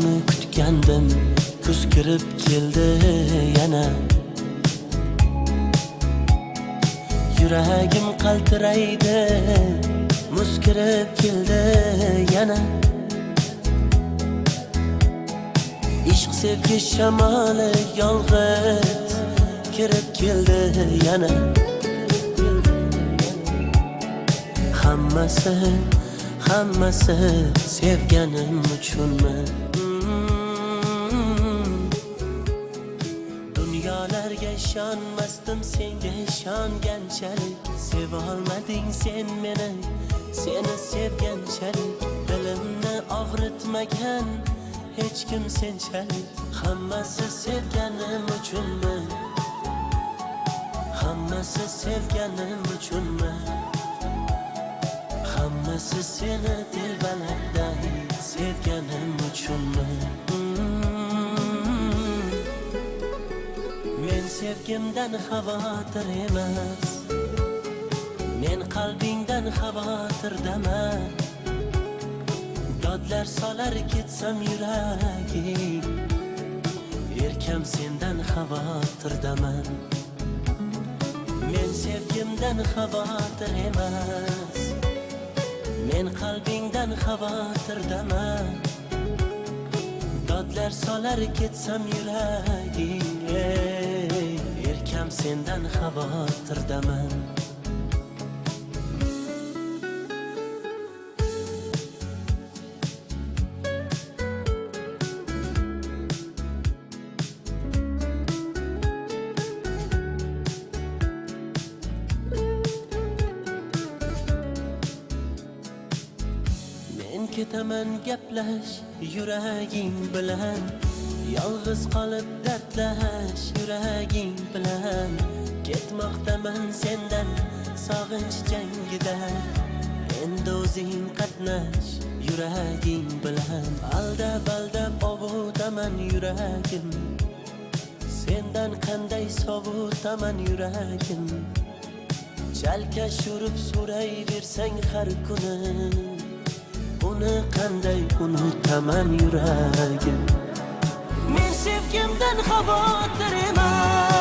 kuni kutgandim, kuz kirib keldi yana. Yuragim qaltiraydi, muz kirib keldi yana. Ishq sevgi shamoli yolg'iz kirib keldi yana. Hammasi sevganim uchunmi? Dunyolarga ishonmasdim, senga ishonganchalik. Seva olmading sen meni, seni sevganchalik. Dilimni og'ritmagan hech kim senchalik. Hammasi sevganim uchunmi? Hammasi sevganim uchunmi? Hammasi seni dilbalarday sevganim uchunmi? Men sevgimdan xavotir emas, men qalbingdan xavotirdaman. Dodlar solar ketsam yuraging, erkam sendan xavotirdaman. Men sevgimdan xavotir emas, men qalbingdan xavotirdaman. Dodlar solar ketsam yuraging, erkam sendan xavotirdaman. Ketaman gaplash yuraging bilan, yolg'iz qolib dardlash yuraging bilan. Ketmoqdaman sendan sog'inch jangida, endi o'zing qatnash yuraging bilan. Aldab ovutaman yuragim, sendan qanday sovutaman yuragim. Chalkash urib so'rayversang har kuni, uni qanday unutaman yuragim. Men sevgimdan xavotir emas,